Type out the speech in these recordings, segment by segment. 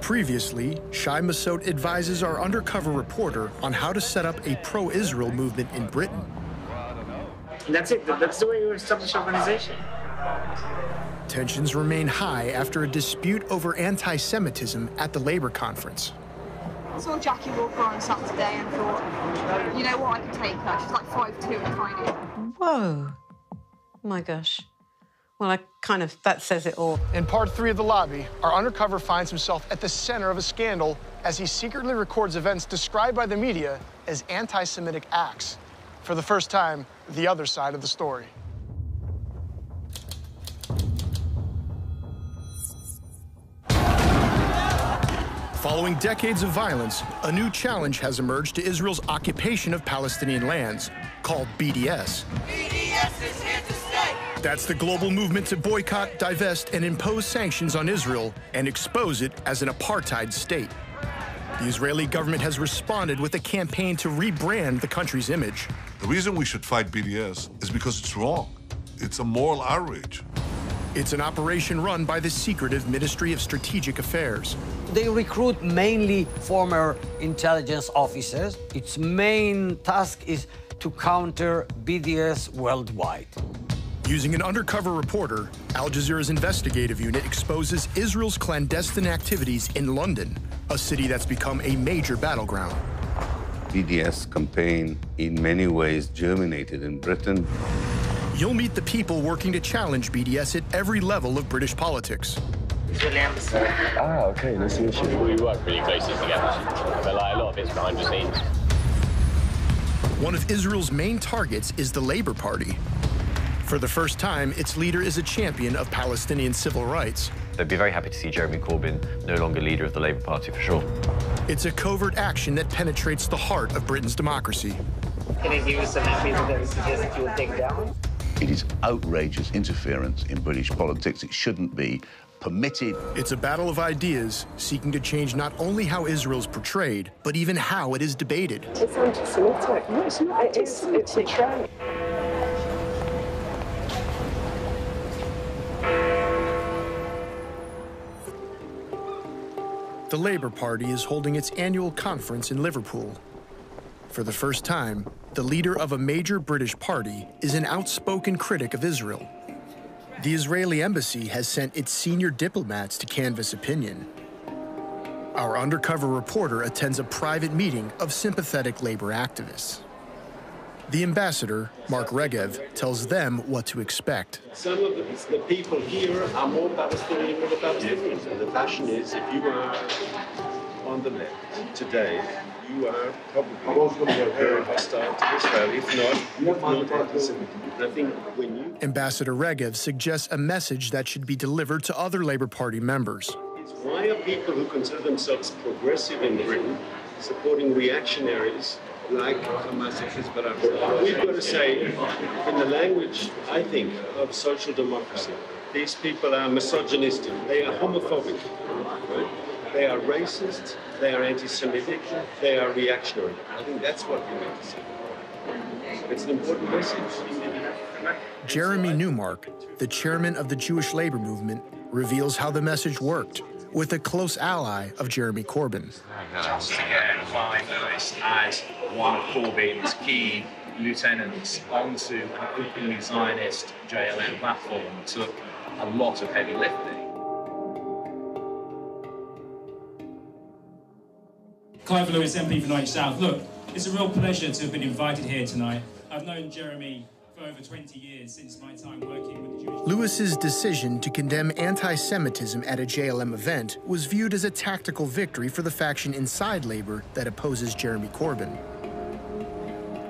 Previously, Shai Massoud advises our undercover reporter on how to set up a pro-Israel movement in Britain. That's it. That's the way you establish organization. Tensions remain high after a dispute over anti-Semitism at the Labour conference. I saw Jackie Walker on Saturday and thought, you know what, I can take her. She's like 5'2" and tiny. Whoa. Oh my gosh. Well, that says it all. In part 3 of The Lobby, our undercover finds himself at the center of a scandal as he secretly records events described by the media as anti-Semitic acts. For the first time, the other side of the story. Following decades of violence, a new challenge has emerged to Israel's occupation of Palestinian lands, called BDS. BDS is here to stay! That's the global movement to boycott, divest, and impose sanctions on Israel and expose it as an apartheid state. The Israeli government has responded with a campaign to rebrand the country's image. The reason we should fight BDS is because it's wrong. It's a moral outrage. It's an operation run by the secretive Ministry of Strategic Affairs. They recruit mainly former intelligence officers. Its main task is to counter BDS worldwide. Using an undercover reporter, Al Jazeera's investigative unit exposes Israel's clandestine activities in London, a city that's become a major battleground. BDS campaign in many ways germinated in Britain. You'll meet the people working to challenge BDS at every level of British politics. Ah, okay, that's the issue. We work really closely together, but like a lot of it's behind the scenes. One of Israel's main targets is the Labour Party. For the first time, its leader is a champion of Palestinian civil rights. They'd be very happy to see Jeremy Corbyn no longer leader of the Labour Party, for sure. It's a covert action that penetrates the heart of Britain's democracy. Can I give you some people that we suggest you will take down? It is outrageous interference in British politics. It shouldn't be permitted. It's a battle of ideas, seeking to change not only how Israel's portrayed, but even how it is debated. It's anti-Semitic. No, it's not. It's a trend. The Labour Party is holding its annual conference in Liverpool. For the first time, the leader of a major British party is an outspoken critic of Israel. The Israeli embassy has sent its senior diplomats to canvass opinion. Our undercover reporter attends a private meeting of sympathetic Labour activists. The ambassador, Mark Regev, tells them what to expect. Some of the people here are more Palestinian than the Palestinians. And the fashion is, if you are on the left today, you are probably very hostile to Israel. If not anti-Semitic. I think when you... Ambassador Regev suggests a message that should be delivered to other Labour Party members. Why are people who consider themselves progressive in Britain supporting reactionaries like Hamas and Hezbollah? We've got to say, in the language, I think, of social democracy, these people are misogynistic. They are homophobic. Right? They are racist. They are anti-Semitic. They are reactionary. I think that's what we need to say. It's an important message. Jeremy Newmark, the chairman of the Jewish Labour Movement, reveals how the message worked with a close ally of Jeremy Corbyn. To get Clive Lewis as one of Corbyn's key lieutenants onto an openly Zionist JLM platform took a lot of heavy lifting. Clive Lewis, MP for Norwich South. Look, it's a real pleasure to have been invited here tonight. I've known Jeremy for over 20 years since my time working with the Jewish... Lewis's decision to condemn anti-Semitism at a JLM event was viewed as a tactical victory for the faction inside Labour that opposes Jeremy Corbyn.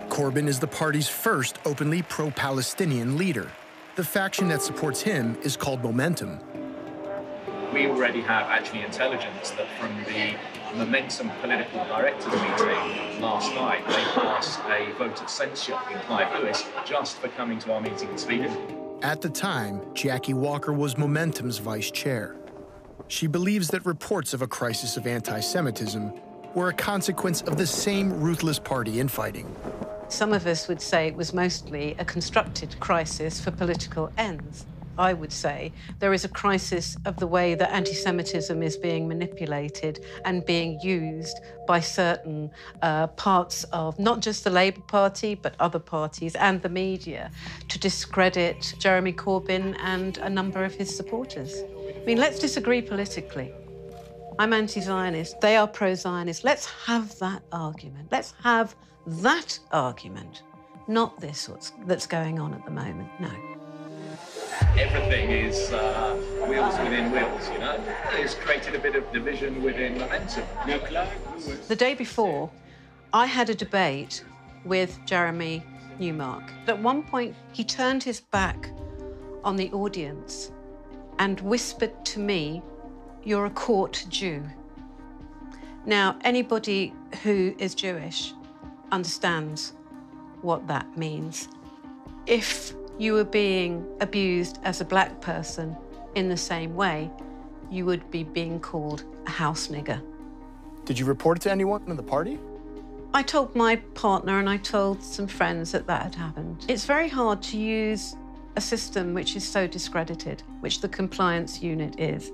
Corbyn is the party's first openly pro-Palestinian leader. The faction that supports him is called Momentum. We already have actually intelligence that from the Momentum political directors meeting last night, they passed a vote of censure in Clive Lewis just for coming to our meeting and speaking. At the time, Jackie Walker was Momentum's vice chair. She believes that reports of a crisis of anti-Semitism were a consequence of the same ruthless party infighting. Some of us would say it was mostly a constructed crisis for political ends. I would say, there is a crisis of the way that anti-Semitism is being manipulated and being used by certain parts of not just the Labour Party, but other parties and the media to discredit Jeremy Corbyn and a number of his supporters. I mean, let's disagree politically. I'm anti-Zionist, they are pro-Zionist. Let's have that argument. Let's have that argument, not this that's going on at the moment, no. Everything is wheels within wheels, you know? It's created a bit of division within momentum. The day before, I had a debate with Jeremy Newmark. At one point, he turned his back on the audience and whispered to me, "You're a court Jew." Now, anybody who is Jewish understands what that means. If you were being abused as a black person in the same way, you would be being called a house nigger. Did you report it to anyone in the party? I told my partner and I told some friends that had happened. It's very hard to use a system which is so discredited, which the compliance unit is.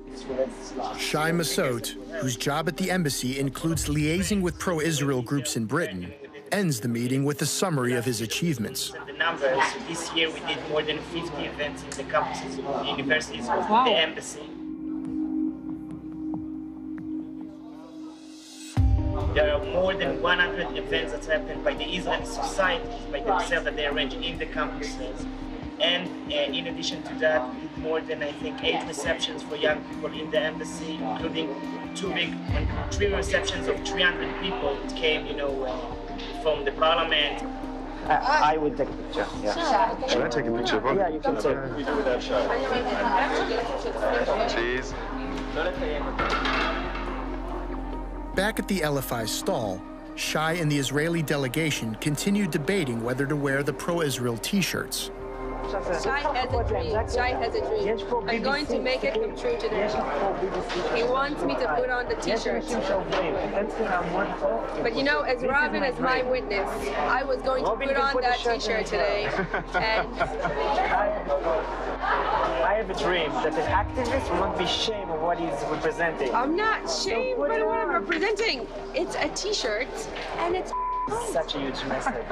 Shai Massoud, whose job at the embassy includes liaising with pro-Israel groups in Britain, ends the meeting with a summary of his achievements. The numbers, this year we did more than 50 events in the campuses of the universities of the embassy. There are more than 100 events that happened by the Israeli societies, by themselves, that they arrange in the campuses. And in addition to that, we did more than, I think, 8 receptions for young people in the embassy, including 3 receptions of 300 people that came, you know, from the parliament. I will take a picture. Yeah. Should I take a picture? Yeah, you can take. Cheese. Back at the LFI stall, Shai and the Israeli delegation continued debating whether to wear the pro-Israel T-shirts. Shai has a dream. Shai has a dream. I'm going to make it come true today. He wants me to put on the T-shirt. But you know, as Robin is my witness, I was going to put on that T-shirt today. And I have a dream that an activist will not be ashamed of what he's representing. I'm not ashamed by what I'm representing. It's a T-shirt, and it's such a huge message.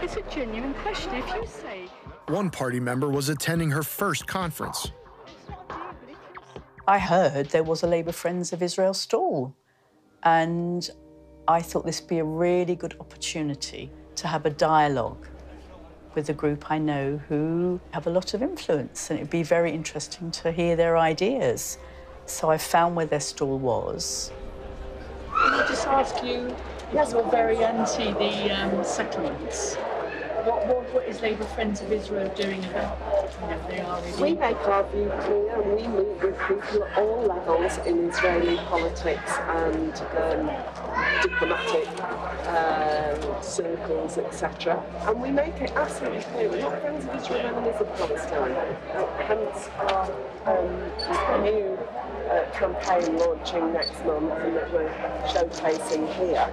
It's a genuine question. If you say... One party member was attending her first conference. I heard there was a Labour Friends of Israel stall, and I thought this would be a really good opportunity to have a dialogue with a group I know who have a lot of influence, and it'd be very interesting to hear their ideas. So I found where their stall was. Can I just ask you, yes, we're very anti the settlements. What is Labour Friends of Israel doing about they are really... We make our view clear, and we meet with people at all levels in Israeli politics and diplomatic circles, etc. And we make it absolutely clear we're not friends of Israel and enemies of Palestine. Hence our new campaign launching next month and that we're showcasing here.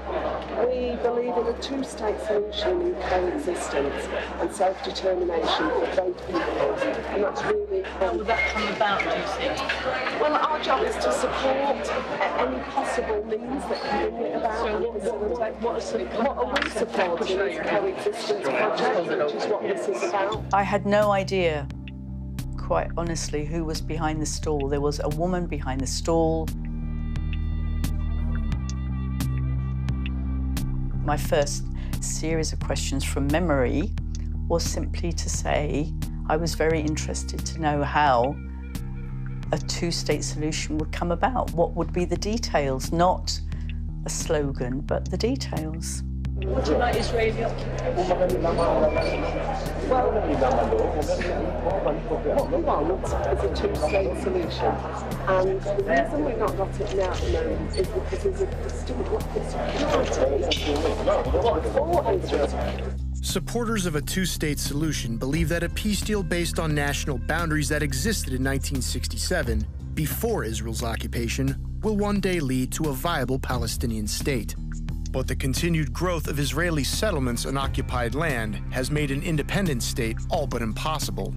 We believe in a two-state solution and coexistence and self-determination for both people. And that's really... How will that come about, do you think? Well, our job is to support any possible means that can bring it about. So what are we supporting? Is a coexistence project, which is what this is about. I had no idea, quite honestly, who was behind the stall. There was a woman behind the stall. My first series of questions from memory was simply to say I was very interested to know how a two-state solution would come about. What would be the details, not a slogan, but the details. Would you like Israeli occupation? Well, what we want is a two-state solution. And the reason we've not got it now at the moment is because there's a distinct lack of security for Israel. Supporters of a two-state solution believe that a peace deal based on national boundaries that existed in 1967, before Israel's occupation, will one day lead to a viable Palestinian state. But the continued growth of Israeli settlements on occupied land has made an independent state all but impossible.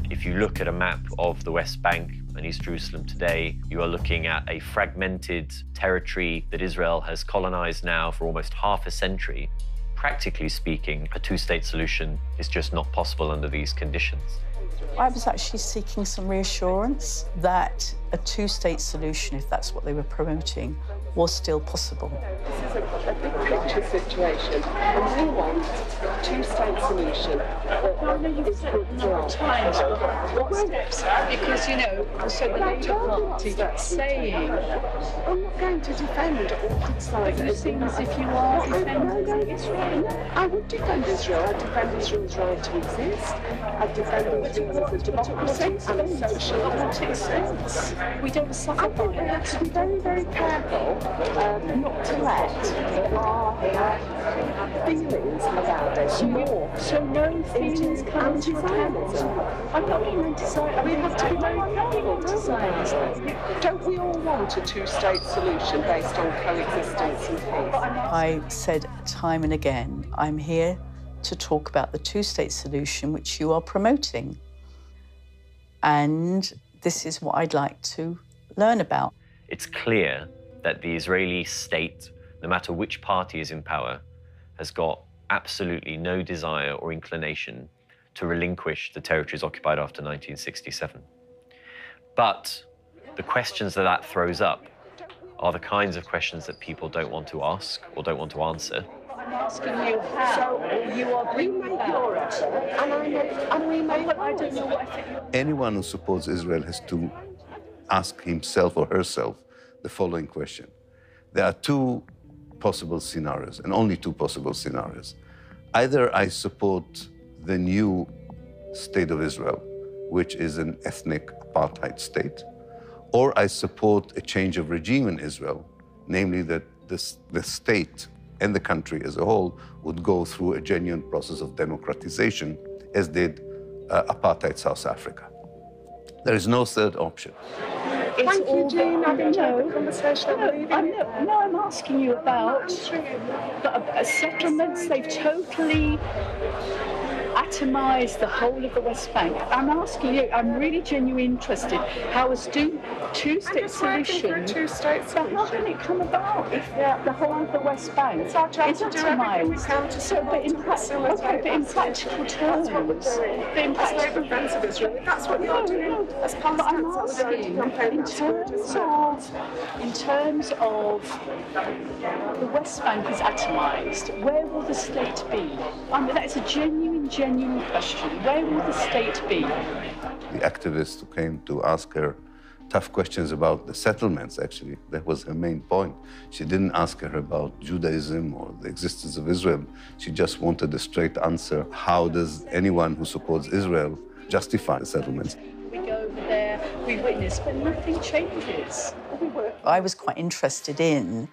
If you look at a map of the West Bank and East Jerusalem today, you are looking at a fragmented territory that Israel has colonized now for almost half a century. Practically speaking, a two-state solution is just not possible under these conditions. I was actually seeking some reassurance that a two-state solution, if that's what they were promoting, was still possible. This is a big picture situation, and we want a two-state solution. You've said a number of times, what steps? Because, you know, so the Labour Party is saying... I'm not going to defend or criticise it. You seem as if you are defending Israel. I would defend Israel. I'd defend Israel's right to exist. I'd defend Israel as a democracy and a socialist. We don't suffer I think we have to be very, very careful not to let our feelings about this morph. So no feelings come to Zionism. I'm not being anti-Zionist. We have to be very careful. Don't we all want a two-state solution based on coexistence and peace? I said time and again, I'm here to talk about the two-state solution which you are promoting. And this is what I'd like to learn about. It's clear that the Israeli state, no matter which party is in power, has got absolutely no desire or inclination to relinquish the territories occupied after 1967. But the questions that that throws up are the kinds of questions that people don't want to ask or don't want to answer. I'm asking you how you are bringing your effort, and we make, but I don't know what I think. Anyone who supports Israel has to ask himself or herself the following question. There are two possible scenarios, and only two possible scenarios. Either I support the new state of Israel, which is an ethnic apartheid state, or I support a change of regime in Israel, namely that the state and the country as a whole would go through a genuine process of democratization, as did apartheid South Africa. There is no third option. Thank you, Jean. I've enjoyed the conversation. I'm asking you about settlements. They've totally atomised the whole of the West Bank. I'm asking you, I'm really genuinely interested, how is two-state solution, how can it come about if the whole of the West Bank is atomised? So, but in practical terms, that's what you're doing. As but I'm asking, in terms of the West Bank is atomised, where will the state be? I mean, that's a genuine question. Where will the state be? The activist who came to ask her tough questions about the settlements, actually, that was her main point. She didn't ask her about Judaism or the existence of Israel. She just wanted a straight answer. How does anyone who supports Israel justify the settlements? We go over there, we witness, but nothing changes. I was quite interested in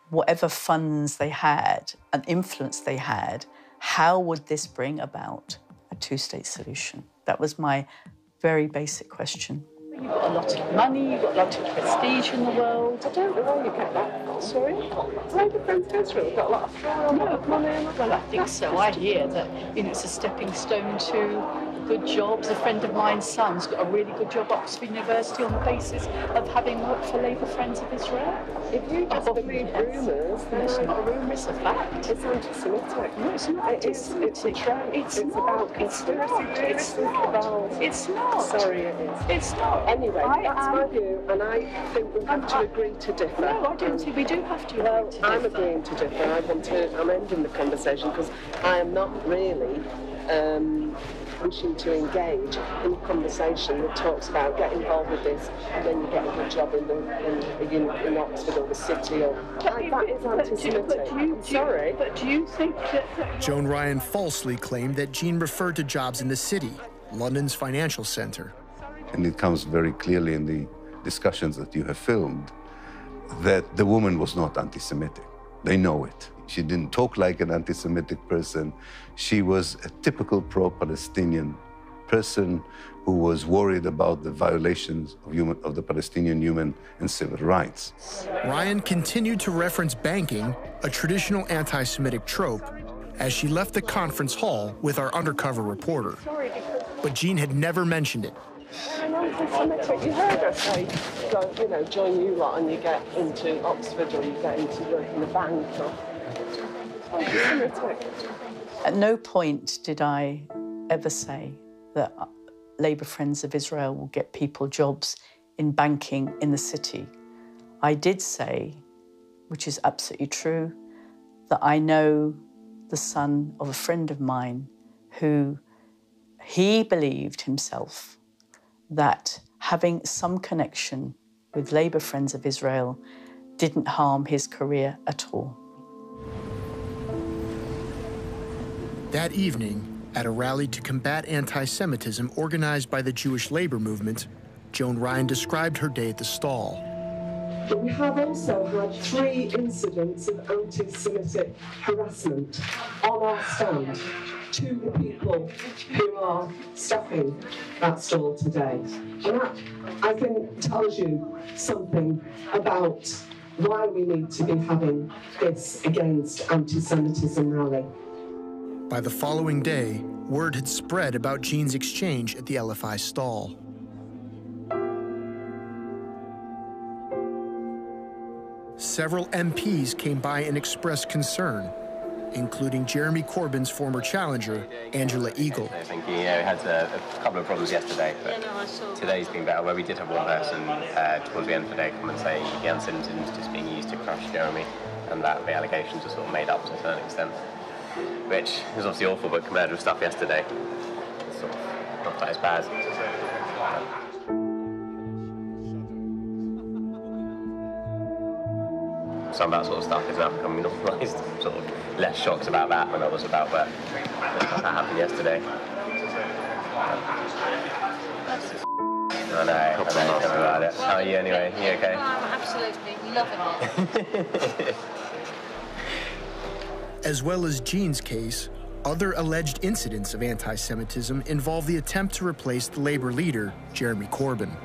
whatever funds they had and influence they had, how would this bring about a two-state solution? That was my very basic question. You've got a lot of money, you've got a lot of prestige in the world. I don't know where you get that. Sorry? Labour friends to Israel got a lot of power, a lot of money. Well, I think so. I hear that it's a stepping stone to good jobs. A friend of mine's son's got a really good job at Oxford University on the basis of having worked for Labour Friends of Israel. If you just believe rumours, then it's not a rumour, it's a fact. It's anti-Semitic. No, it's not anti-Semitic. It's a trend. It's about conspiracy theories. It's not. Sorry, it is. It's not. Anyway, that's my view, and I think we have to agree to differ. No, I don't think we do have to agree to differ. I'm agreeing to differ. I'm ending the conversation because I am not really wishing to engage in a conversation that talks about get involved with this and then you get a good job in Oxford or the city or that is anti-Semitic. I'm sorry. But do you think that... Joan Ryan falsely claimed that Jean referred to jobs in the city, London's financial centre. And it comes very clearly in the discussions that you have filmed that the woman was not anti-Semitic. They know it. She didn't talk like an anti-Semitic person. She was a typical pro-Palestinian person who was worried about the violations of the Palestinian human and civil rights. Ryan continued to reference banking, a traditional anti-Semitic trope, as she left the conference hall with our undercover reporter. But Jean had never mentioned it. Anti-Semitic, you heard her say, join you lot and you get into Oxford or you get into work in a bank or anti-Semitic. At no point did I ever say that Labour Friends of Israel will get people jobs in banking in the city. I did say, which is absolutely true, that I know the son of a friend of mine who he believed himself that having some connection with Labour Friends of Israel didn't harm his career at all. That evening, at a rally to combat anti-Semitism organized by the Jewish labor movement, Joan Ryan described her day at the stall. But we have also had 3 incidents of anti-Semitic harassment on our stand to the people who are staffing that stall today. And that, I think, tells you something about why we need to be having this against anti-Semitism rally. By the following day, word had spread about Jean's exchange at the LFI stall. Several MPs came by and expressed concern, including Jeremy Corbyn's former challenger, Angela Eagle. I think we had a couple of problems yesterday, but today's been better, where we did have one person towards the end of the day come and say the anti-Semitism is just being used to crush Jeremy, and that the allegations are sort of made up to a certain extent, which is obviously awful, but compared with stuff yesterday, it's sort of not quite as bad. Some of that sort of stuff is now becoming normalised. Sort of less shocked about that than I was about that happened yesterday. I know, tell me about it. How are you anyway? You okay? I'm absolutely loving it. As well as Jean's case, other alleged incidents of anti-Semitism involve the attempt to replace the Labour leader, Jeremy Corbyn.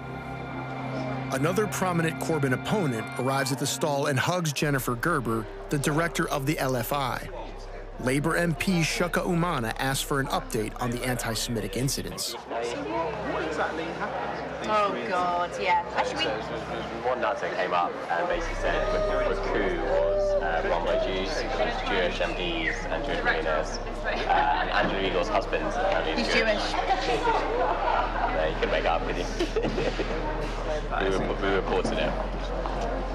Another prominent Corbyn opponent arrives at the stall and hugs Jennifer Gerber, the director of the LFI. Labour MP Shuka Umana asked for an update on the anti-Semitic incidents. What exactly happened? Oh, God, yeah. Actually, one nutter came up and basically said the coup was run by Jews, Jewish MPs and Jewish millionaires. And Angela Eagle's husband is Jewish. No, you couldn't make it up, could you? we reported it.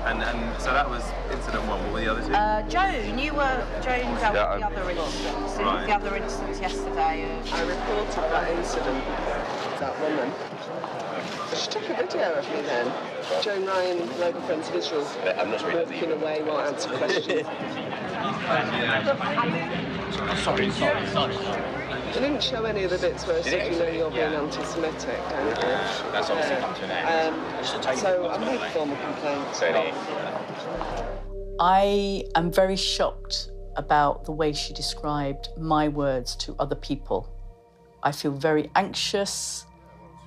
And so that was incident 1. What were the other 2? Joan dealt with the other incidents. Right. The other incidents yesterday. I reported that incident, that woman. She took a video of me then. Joan Ryan, Labour Friends of Israel, walking away while answering questions. Sorry. I didn't show any of the bits where I said, you're being anti-Semitic, don't you? That's obviously come to an end. So I made a formal complaint. I am very shocked about the way she described my words to other people. I feel very anxious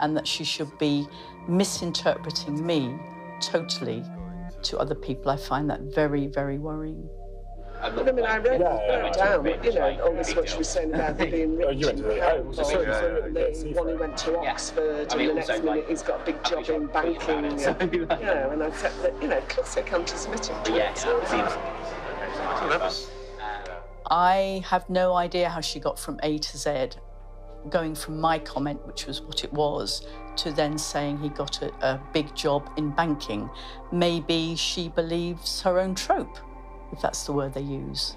and that she should be misinterpreting me totally to other people. I find that very, very worrying. I wrote down, all this what she was saying about being rich and powerful, and the one who went to Oxford, and the next minute he's got a big job in banking, and I said that, classic anti-Semitic. I have no idea how she got from A to Z, going from my comment, which was what it was, to then saying he got a big job in banking. Maybe she believes her own trope, if that's the word they use.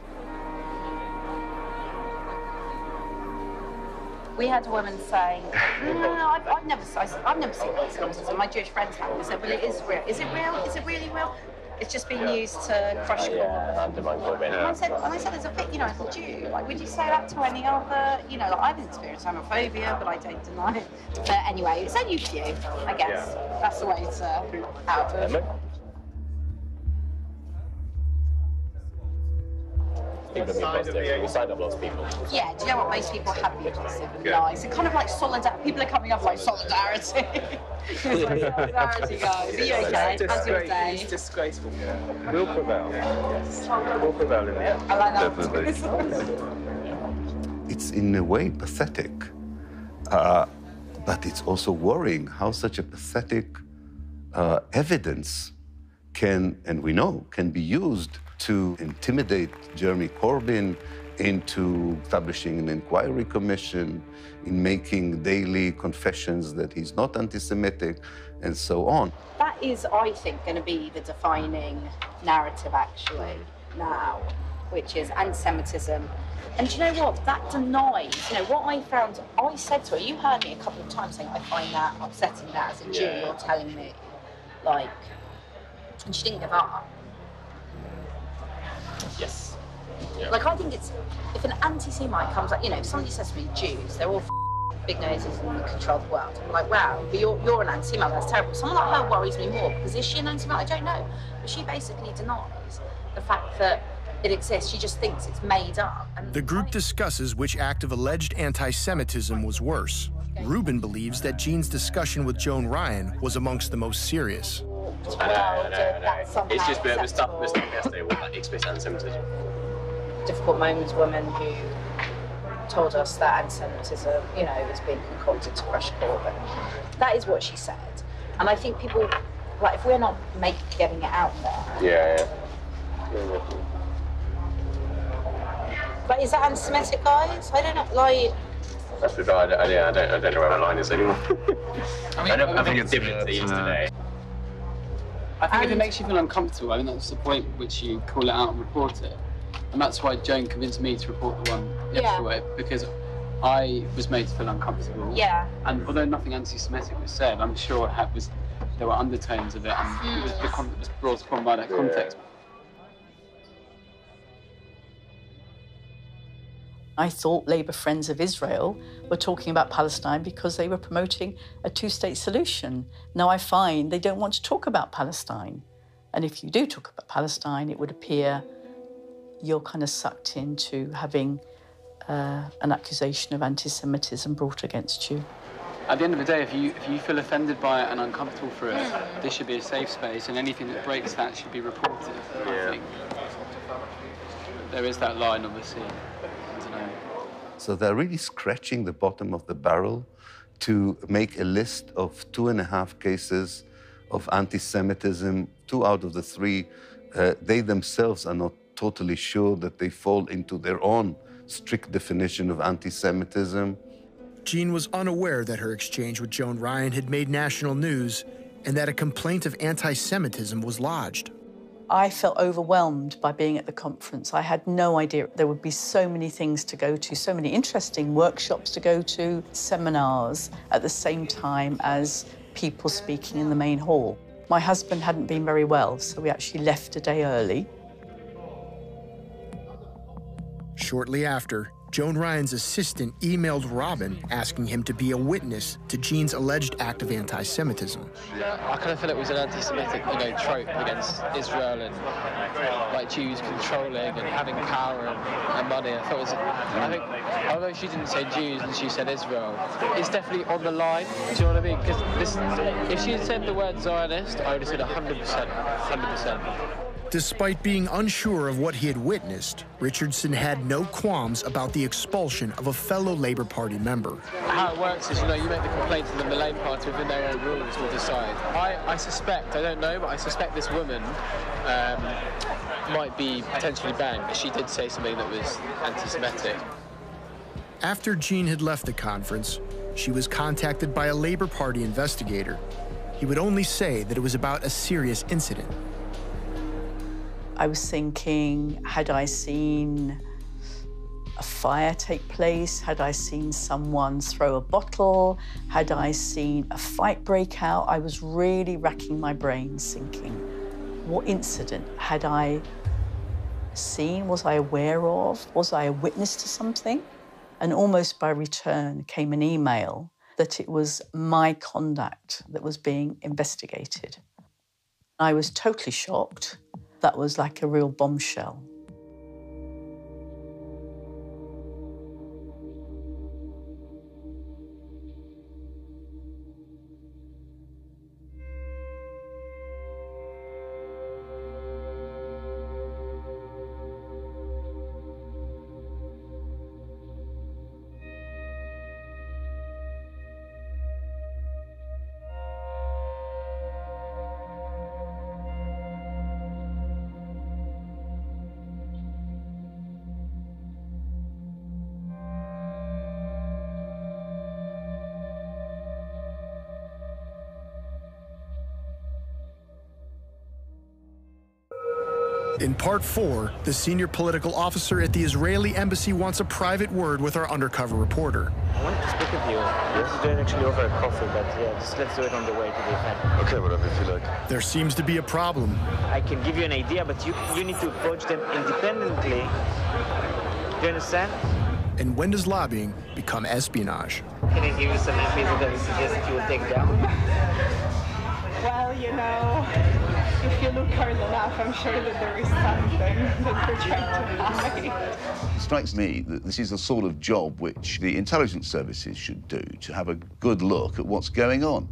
We had a woman saying, no, I've never seen anti-Semitism. My Jewish friends have. They said, well, it is real. Is it real? Is it really real? It's just being used to crush Corbyn. And I said, as a Jew, would you say that to any other, I didn't experience homophobia, but I don't deny it. But anyway, it's only for you, I guess. That's the way to out of it. People have been positive. We signed up lots of people. Yeah, do you know what? Most people have been positive and nice. It's kind of like solidarity. People are coming up like solidarity. It's like solidarity, guys. Are you okay? How's your day? It's disgraceful. We'll prevail. Yes. We'll prevail in the end. I like that. Definitely. It's in a way pathetic, but it's also worrying how such a pathetic evidence can, and we know, can be used to intimidate Jeremy Corbyn into establishing an inquiry commission, in making daily confessions that he's not anti-Semitic, and so on. That is, I think, going to be the defining narrative, actually, now, which is anti-Semitism. And do you know what? That denies, what I found, I said to her, you heard me a couple of times saying, I find that upsetting that as a Jew, you're telling me, like, and she didn't give up. Yes. Yeah. Like, I think it's, if an anti-Semite comes up, if somebody says to me, Jews, they're all big noses and control the world. I'm like, wow, but you're an anti-Semite, that's terrible. Someone like her worries me more, because is she an anti-Semite? I don't know. But she basically denies the fact that it exists. She just thinks it's made up. And the group discusses which act of alleged anti-Semitism was worse. Rubin believes that Jean's discussion with Joan Ryan was amongst the most serious. I know. It's just the stuff yesterday was like explicit anti-Semitism. Difficult moments, women who told us that anti-Semitism, is being concocted to crush Corbyn. That is what she said. And I think people, like, if we're not getting it out there. Yeah. Like, is that anti-Semitic, guys? I don't know, like... That's the I don't know where my line is anymore. I think it's different to yesterday. I think if it makes you feel uncomfortable, I think that's the point at which you call it out and report it. And that's why Joan convinced me to report the one yesterday, because I was made to feel uncomfortable. Yeah. And although nothing anti-Semitic was said, I'm sure there were undertones of it, and it was brought upon by that context. I thought Labour Friends of Israel were talking about Palestine because they were promoting a two-state solution. Now I find they don't want to talk about Palestine. And if you do talk about Palestine, it would appear you're kind of sucked into having an accusation of anti-Semitism brought against you. At the end of the day, if you feel offended by it and uncomfortable for it, this should be a safe space, and anything that breaks that should be reported, I think. There is that line, obviously. So they're really scratching the bottom of the barrel to make a list of 2.5 cases of anti-Semitism. 2 out of the 3, they themselves are not totally sure that they fall into their own strict definition of anti-Semitism. Jean was unaware that her exchange with Joan Ryan had made national news and that a complaint of anti-Semitism was lodged. I felt overwhelmed by being at the conference. I had no idea there would be so many things to go to, so many interesting workshops to go to, seminars at the same time as people speaking in the main hall. My husband hadn't been very well, so we actually left a day early. Shortly after, Joan Ryan's assistant emailed Robin asking him to be a witness to Jean's alleged act of anti-Semitism. I kind of feel it was an anti-Semitic, trope against Israel and like Jews controlling and having power and money. I think, although she didn't say Jews and she said Israel, it's definitely on the line. Do you know what I mean? Because if she had said the word Zionist, I would have said 100%, 100%. Despite being unsure of what he had witnessed, Richardson had no qualms about the expulsion of a fellow Labour Party member. How it works is, you make the complaint and then the Labour Party within their own rules will decide. I suspect, I don't know, but I suspect this woman might be potentially banned, but she did say something that was anti-Semitic. After Jean had left the conference, she was contacted by a Labour Party investigator. He would only say that it was about a serious incident. I was thinking, had I seen a fire take place? Had I seen someone throw a bottle? Had I seen a fight break out? I was really racking my brains thinking, what incident had I seen? Was I aware of? Was I a witness to something? And almost by return came an email that it was my conduct that was being investigated. I was totally shocked. That was like a real bombshell. In part 4, the senior political officer at the Israeli embassy wants a private word with our undercover reporter. I wanted to speak with you. This is doing actually over a coffee, but yeah, just let's do it on the way to the event. Okay, whatever you feel like. There seems to be a problem. I can give you an idea, but you need to approach them independently. Do you understand? And when does lobbying become espionage? Can I give you some MPs that I suggest that you will take down? Well, you know, if you look hard enough, I'm sure that there is something that they're trying to hide. It strikes me that this is the sort of job which the intelligence services should do, to have a good look at what's going on.